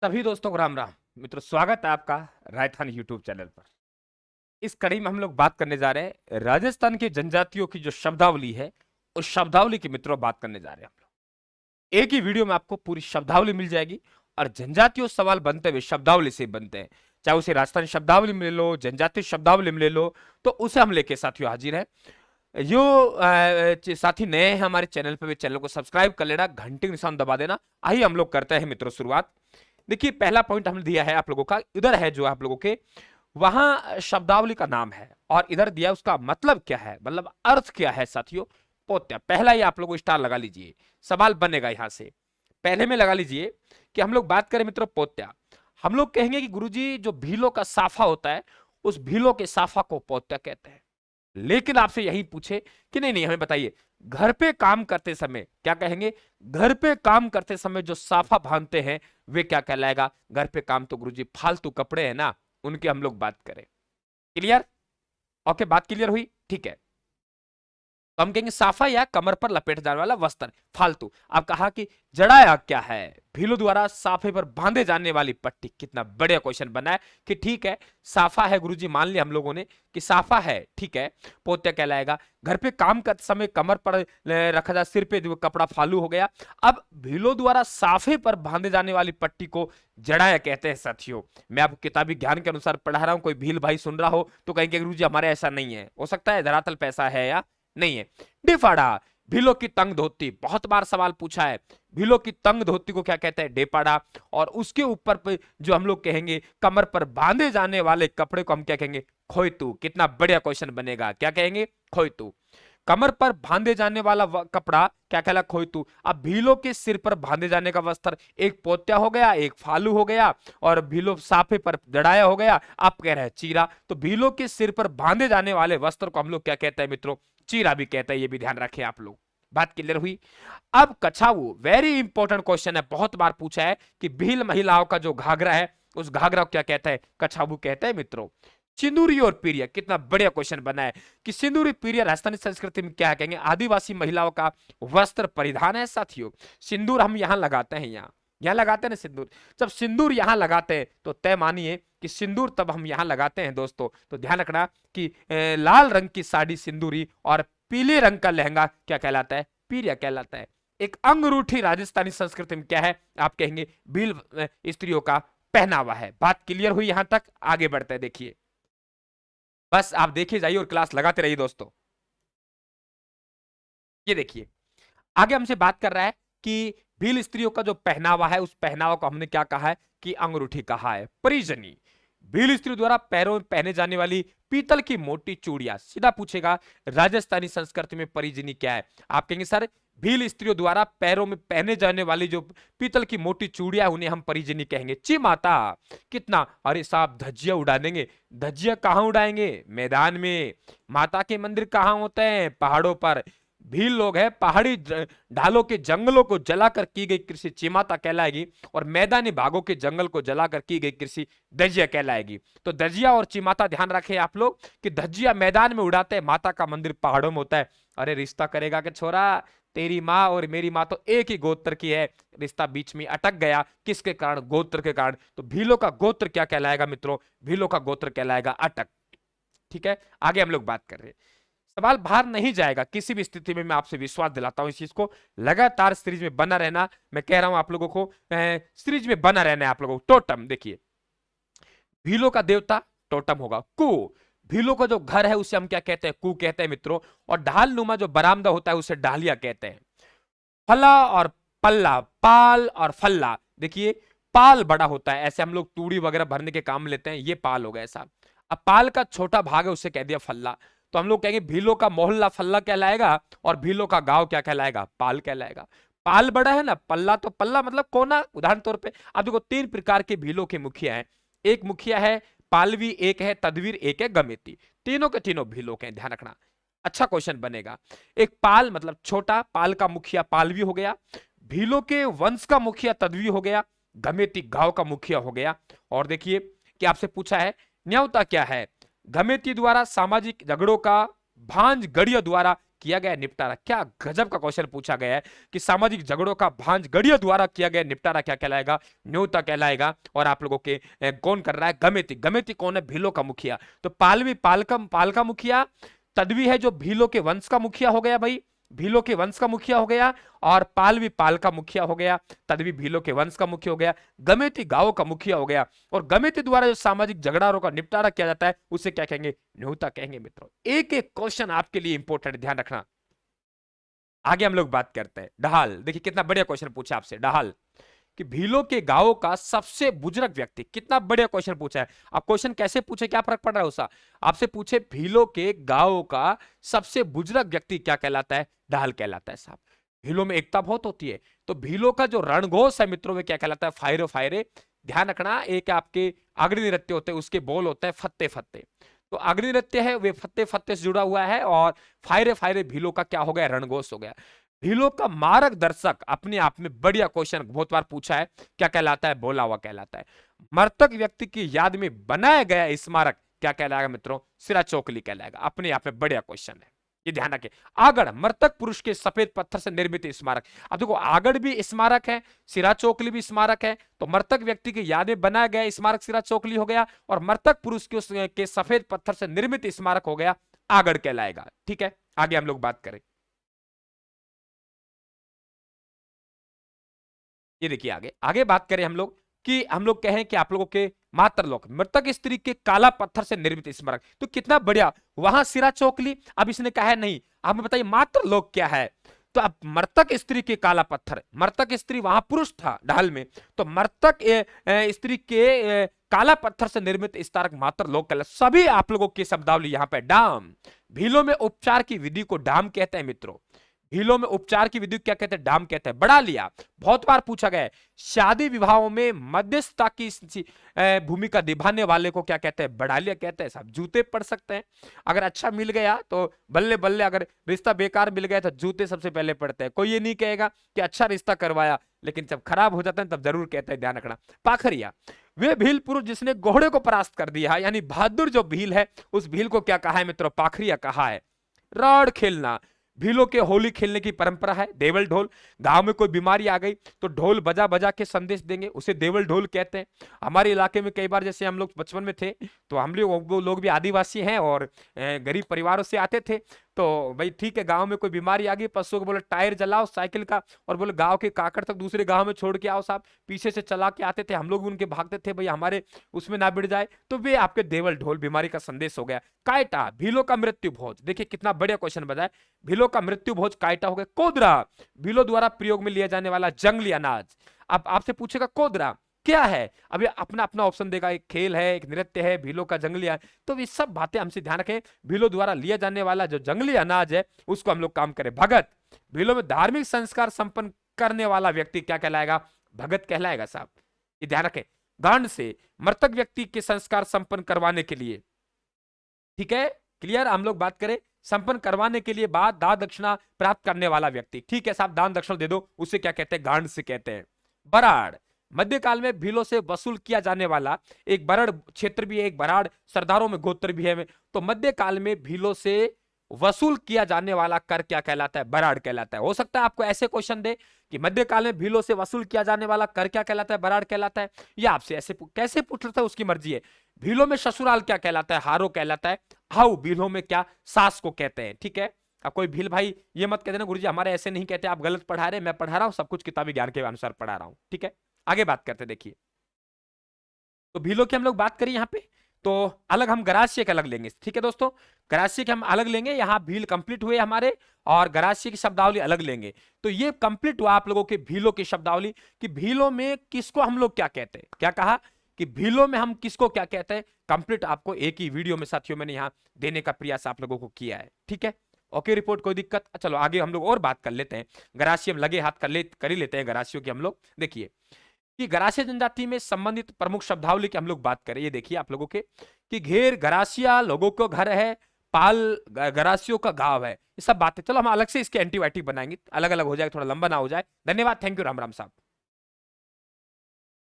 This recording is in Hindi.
सभी दोस्तों को राम राम। मित्रों, स्वागत है आपका राजस्थान यूट्यूब चैनल पर। इस कड़ी में हम लोग बात करने जा रहे हैं राजस्थान की जनजातियों की जो शब्दावली है, उस शब्दावली की मित्रों बात करने जा रहे हैं हम लोग। एक ही वीडियो में आपको पूरी शब्दावली मिल जाएगी और जनजातीय सवाल बनते हुए शब्दावली से बनते हैं। चाहे उसे राजस्थानी शब्दावली में ले लो, जनजातीय शब्दावली में ले लो, तो उसे हम लेके साथियों हाजिर है। जो साथी नए हैं हमारे चैनल पे भी चैनल को सब्सक्राइब कर लेना, घंटे का निशान दबा देना। आइए हम लोग करते हैं मित्रों शुरुआत। देखिए, पहला पॉइंट हमने दिया है आप लोगों का, इधर है जो आप लोगों के वहां शब्दावली का नाम है और इधर दिया उसका मतलब क्या है, मतलब अर्थ क्या है साथियों। पोत्या, पहला ही आप लोगों स्टार लगा लीजिए, सवाल बनेगा यहां से। पहले में लगा लीजिए कि हम लोग बात करें मित्रों पोत्या, हम लोग कहेंगे कि गुरुजी जो भीलों का साफा होता है, उस भीलों के साफा को पोत्या कहते हैं। लेकिन आपसे यही पूछे कि नहीं नहीं हमें बताइए, घर पे काम करते समय क्या कहेंगे? घर पे काम करते समय जो साफा बांधते हैं वे क्या कहलाएगा? घर पे काम तो गुरुजी फालतू कपड़े हैं ना, उनकी हम लोग बात करें। क्लियर? ओके, बात क्लियर हुई? ठीक है। तो हम कहेंगे साफा या कमर पर लपेट जाने वाला वस्त्र, फालतू। अब कहा कि जड़ाया क्या है? भीलों द्वारा साफे पर बांधे जाने वाली पट्टी। कितना बढ़िया क्वेश्चन बना है कि ठीक है, साफा है गुरुजी, मान लिया हम लोगों ने कि साफा है, ठीक है, पोत्या कहलाएगा। घर पे काम करते समय कमर पर रखा जा, सिर पे जो कपड़ा फालू हो गया। अब भीलों द्वारा साफे पर बांधे जाने वाली पट्टी को जड़ाया कहते हैं साथियों। मैं आपको किताबी ज्ञान के अनुसार पढ़ा रहा हूं, कोई भील भाई सुन रहा हो तो कहेंगे गुरुजी हमारे ऐसा नहीं है। हो सकता है धरातल पे ऐसा है या नहीं है। डेपाड़ा, भीलों की तंग धोती, बहुत बार सवाल पूछा है। भीलों की तंग धोती को क्या कहते हैं? डेपाड़ा। और उसके ऊपर पे जो हम लोग कहेंगे कमर पर बांधे जाने वाले कपड़े को हम क्या कहेंगे? खोइतू। कितना बढ़िया क्वेश्चन बनेगा, क्या कहेंगे? खोइतू। कमर पर बांधे जाने वाला कपड़ा क्या कहला? खोइतू। अब भीलों के सिर पर बांधे जाने का वस्त्र, एक पोत्या हो गया, एक फालू हो गया, और भीलों साफे पर जड़ाया हो गया। आप कह रहे हैं चीरा। तो भीलों के सिर पर बांधे जाने वाले वस्त्र को हम लोग क्या कहते हैं मित्रों? चीरा भी कहते हैं। ये भी ध्यान रखें आप लोग। बात क्लियर हुई? अब कछाऊ, वेरी इंपॉर्टेंट क्वेश्चन है, बहुत बार पूछा है कि भील महिलाओं का जो घाघरा है, उस घाघरा को क्या कहता है? कछाऊ कहते हैं मित्रों। सिंदूरी और पीरिया, कितना बढ़िया क्वेश्चन बना है कि सिंदूरी पीरिया राजस्थानी संस्कृति में क्या कहेंगे? आदिवासी महिलाओं का वस्त्र परिधान है साथियों। सिंदूर हम यहां लगाते हैं, यहां लगाते हैं ना सिंदूर। जब सिंदूर यहां लगाते हैं तो तय मानिए कि सिंदूर तब हम यहां लगाते हैं दोस्तों। तो ध्यान रखना कि लाल रंग की साड़ी सिंदूरी और पीले रंग का लहंगा क्या कहलाता है? पीरिया कहलाता है। एक अंगरूठी राजस्थानी संस्कृति में क्या है? आप कहेंगे भील स्त्रियों का पहनावा है। बात क्लियर हुई यहां तक? आगे बढ़ते हैं, देखिए, बस आप देखे जाइए और क्लास लगाते रहिए दोस्तों। ये देखिए, आगे हमसे बात कर रहा है कि भील स्त्रियों का जो पहनावा है, उस पहनावा को हमने क्या कहा है? कि अंगूठी कहा है। परिजनी, भील स्त्री द्वारा पैरों में पहने जाने वाली पीतल की मोटी चूड़ियां। सीधा पूछेगा राजस्थानी संस्कृति में परिजनी क्या है? आप कहेंगे सर भील स्त्रियों द्वारा पैरों में पहने जाने वाली जो पीतल की मोटी चूड़ियां, उन्हें हम परिजनी कहेंगे। ची माता, कितना, अरे साहब धज्जियां उड़ा देंगे। धज्जियां कहां उड़ाएंगे? मैदान में। माता के मंदिर कहां होते हैं? पहाड़ों पर। भील लोग है, पहाड़ी ढालों के जंगलों को जलाकर की गई कृषि चिमाता कहलाएगी, और मैदानी भागों के जंगल को जलाकर की गई कृषि दजिया कहलाएगी। तो दजिया और चिमाता ध्यान रखें आप लोग कि धज्जिया मैदान में उड़ाते हैं, माता का मंदिर पहाड़ों में होता है। अरे रिश्ता करेगा कि छोरा, तेरी माँ और मेरी माँ तो एक ही गोत्र की है, रिश्ता बीच में अटक गया, किसके कारण? गोत्र के कारण। तो भीलों का गोत्र क्या कहलाएगा मित्रों? भीलों का गोत्र कहलाएगा अटक। ठीक है, आगे हम लोग बात कर रहे हैं। सवाल बाहर नहीं जाएगा किसी भी स्थिति में, मैं आपसे विश्वास दिलाता हूं इस चीज को। लगातार सीरीज में बना रहना, मैं कह रहा हूं आप लोगों को, सीरीज में बना रहना है आप लोगों को। टोटम देखिए, भीलों का देवता टोटम होगा। कु, भीलों का जो घर है उसे हम क्या कहते हैं? कु कहते हैं मित्रों। और ढाल नुमा जो बरामदा होता है उसे डालिया कहते हैं। फला और पल्ला, पाल और फल्ला, देखिए पाल बड़ा होता है, ऐसे हम लोग तूड़ी वगैरह भरने के काम लेते हैं, ये पाल हो गया ऐसा। अब पाल का छोटा भाग है, उसे कह दिया फल्ला। तो हम लोग कहेंगे भीलों का मोहल्ला फल्ला कहलाएगा, और भीलों का गांव क्या कहलाएगा? पाल कहलाएगा। पाल बड़ा है ना, पल्ला तो पल्ला मतलब कोना। उदाहरण तौर पे अब देखो, तीन प्रकार के भीलों के मुखिया हैं। एक मुखिया है पालवी, एक है तदवीर, एक है गमेती। तीनों के तीनों भीलों के, ध्यान रखना, अच्छा क्वेश्चन बनेगा। एक पाल मतलब छोटा, पाल का मुखिया पालवी हो गया। भीलों के वंश का मुखिया तदवी हो गया। गमेती गांव का मुखिया हो गया। और देखिए कि आपसे पूछा है न्योता क्या है? गमेती द्वारा सामाजिक झगड़ों का, भांज गढ़िया द्वारा किया गया निपटारा, क्या गजब का क्वेश्चन पूछा गया है कि सामाजिक झगड़ों का भांज गढ़ियों द्वारा किया गया निपटारा क्या कहलाएगा, न्योता कहलाएगा। और आप लोगों के कौन कर रहा है, गमेती। गमेती कौन है, भीलों का मुखिया। तो पालवी पाल का मुखिया, तदवी है जो भीलों के वंश का मुखिया हो गया भाई, भीलों के वंश का मुखिया हो गया, और पालवी पाल का मुखिया हो गया, तदवी भीलों के वंश का मुखिया हो गया, गमेती गांव का मुखिया हो गया। और गमेती द्वारा जो सामाजिक झगड़ाओं का निपटारा किया जाता है उसे क्या कहेंगे, न्योता कहेंगे मित्रों। एक एक क्वेश्चन आपके लिए इंपॉर्टेंट, ध्यान रखना। आगे हम लोग बात करते हैं ढाल। देखिए कितना बढ़िया क्वेश्चन पूछा आपसे ढाल, कि भीलों के गांव का सबसे बुजुर्ग व्यक्ति। कितना बढ़िया क्वेश्चन पूछा है। अब क्वेश्चन कैसे पूछे, क्या फर्क पड़ रहा है उसका, आपसे पूछे भीलों के गांव का सबसे बुजुर्ग व्यक्ति क्या कहलाता है, ढाल कहलाता है साहब। भीलों में एकता बहुत होती है, तो भीलों का जो रणघोष है मित्रों में क्या कहलाता है, फायरे फायरे। ध्यान रखना, एक आपके अग्नि नृत्य होते हैं, उसके बोल होते हैं फत्ते फत्ते। तो अग्नि नृत्य है वे फत्ते फत्ते से जुड़ा हुआ है, और फायरे फायरे भीलों का क्या हो गया, रणघोष हो गया। भीलों का मार्गदर्शक अपने आप में बढ़िया क्वेश्चन बहुत बार पूछा है, क्या कहलाता है, बोला हुआ कहलाता है। मृतक व्यक्ति की याद में बनाया गया स्मारक क्या कहलाएगा मित्रों, सिरा चौकली कहलाएगा। अपने आप में बढ़िया क्वेश्चन है, ये ध्यान रखें। आगड़, मृतक पुरुष के सफेद पत्थर से निर्मित स्मारक। अब देखो आगड़ भी स्मारक है, सिरा चौकली भी स्मारक है, तो मृतक व्यक्ति की याद में बनाया गया स्मारक सिरा चौकली हो गया, और मृतक पुरुष के सफेद पत्थर से निर्मित स्मारक हो गया, आगड़ कहलाएगा। ठीक है, आगे हम लोग बात करें। ये देखिए आगे आगे बात करें हम लोग, कि हम लोग कहें कि आप लोगों के मातृलोक, मृतक स्त्री के काला पत्थर से निर्मित स्मारक। तो कितना बढ़िया, वहां सिरा चौकली, अब इसने कहा है नहीं। आप बताइए मातृलोक क्या है, तो अब मृतक स्त्री के काला पत्थर, मृतक स्त्री वहां पुरुष था ढाल में, तो मृतक स्त्री के काला पत्थर से निर्मित स्मारक मातृलोक कहलाता है। सभी आप लोगों की शब्दावली यहाँ पे डाम। भीलों में उपचार की विधि को डाम कहते हैं मित्रों। भीलों में उपचार की विधि क्या कहते हैं, डाम कहते हैं। बढ़ा लिया, बहुत बार पूछा गया है। शादी विवाहों में मध्यस्थता की भूमिका निभाने वाले को क्या कहते हैं, बढ़ा लिया कहते हैं साहब। जूते पड़ सकते हैं, अगर अच्छा मिल गया तो बल्ले बल्ले, अगर रिश्ता बेकार मिल गया तो जूते सबसे पहले पड़ते हैं। कोई ये नहीं कहेगा कि अच्छा रिश्ता करवाया, लेकिन जब खराब हो जाता है तब जरूर कहते हैं, ध्यान रखना। पाखरिया, वे भील पुरुष जिसने घोड़े को परास्त कर दिया, यानी बहादुर जो भील है उस भील को क्या कहा है मित्रों, पाखरिया कहा है। रॉड खेलना, भीलों के होली खेलने की परंपरा है। देवल ढोल, गांव में कोई बीमारी आ गई तो ढोल बजा बजा के संदेश देंगे, उसे देवल ढोल कहते हैं। हमारे इलाके में कई बार, जैसे हम लोग बचपन में थे तो हम लोग भी आदिवासी हैं और गरीब परिवारों से आते थे, तो भाई ठीक है, गांव में कोई बीमारी आ गई, पशुओं को बोले टायर जलाओ साइकिल का, और बोले गांव के काकड़ तक दूसरे गांव में छोड़ के आओ साहब। पीछे से चला के आते थे, हम लोग भी उनके भागते थे, भाई हमारे उसमें ना बिड़ जाए। तो वे आपके देवल ढोल बीमारी का संदेश हो गया। कायटा, भीलों का मृत्यु भोज। देखिए कितना बढ़िया क्वेश्चन बताया, भीलों का मृत्यु भोज कायटा हो गया। कोदरा, भीलों द्वारा प्रयोग में लिया जाने वाला जंगली अनाज। अब आपसे पूछेगा कोदरा क्या है, अभी अपना अपना ऑप्शन देगा, एक खेल है, एक नृत्य है, भीलों का जंगली अनाज। तो ये सब बातें हमसे ध्यान रखें। भीलों द्वारा लिया जाने वाला जो जंगली अनाज है उसको हम लोग काम करें। भगत, भीलों में धार्मिक संस्कार संपन्न करने वाला व्यक्ति क्या कहलाएगा, भगत कहलाएगा साहब, ये ध्यान रखें। गांड से, मृतक व्यक्ति के संस्कार संपन्न करवाने के लिए, ठीक है, क्लियर। हम लोग बात करें संपन्न करवाने के लिए बाद दान दक्षिणा प्राप्त करने वाला व्यक्ति, ठीक है साहब, दान दक्षिणा दे दो, उसे क्या कहते हैं, गांड से कहते हैं। बराड़, मध्यकाल में भीलों से वसूल किया जाने वाला एक बराड़ क्षेत्र भी है, एक बराड़ सरदारों में गोत्र भी है। तो मध्यकाल में भीलों से वसूल किया जाने वाला कर क्या कहलाता है, बराड़ कहलाता है। हो सकता है आपको ऐसे क्वेश्चन दे कि मध्यकाल में भीलों से वसूल किया जाने वाला कर क्या कहलाता है, बराड़ कहलाता है, या आपसे ऐसे कैसे पूछ रहा था उसकी मर्जी है। भीलों में ससुराल क्या कहलाता है, हारो कहलाता है। हाउ, भीलों में क्या, सास को कहते हैं, ठीक है। अब कोई भील भाई ये मत कह देना गुरुजी हमारे ऐसे नहीं कहते, आप गलत पढ़ा रहे, मैं पढ़ा रहा हूं सब कुछ किताबी ज्ञान के अनुसार पढ़ा रहा हूं, ठीक है। आगे बात करते, देखिए तो भीलों की हम लोग बात करें यहाँ पे, तो अलग हम गरासिया के अलग लेंगे, ठीक है दोस्तों। गरासिया के हम अलग लेंगे, यहाँ भील कंप्लीट हुए हमारे, और गरासिया की शब्दावली अलग लेंगे। तो ये कंप्लीट हुआ आप लोगों के भीलों की शब्दावली, कि भीलों में किसको हम लोग क्या कहते हैं, क्या कहा कि भीलों में हम किसको क्या कहते हैं। कंप्लीट आपको एक ही वीडियो में साथियों मैंने यहाँ देने का प्रयास आप लोगों को किया है, ठीक है। ओके रिपोर्ट, कोई दिक्कत। चलो आगे हम लोग और बात कर लेते हैं, गरासियम लगे हाथ कर ही लेते हैं गरासियों की हम लोग। देखिए कि गरासिया जनजाति में संबंधित प्रमुख शब्दावली की हम लोग बात करें, ये देखिए आप लोगों के, कि घेर गरासिया लोगों को घर है, पाल गरासियों का गांव है, ये सब बातें। चलो हम अलग से इसके एंटीबायोटिक बनाएंगे, अलग अलग हो जाए, थोड़ा लंबा ना हो जाए। धन्यवाद, थैंक यू, राम राम साहब।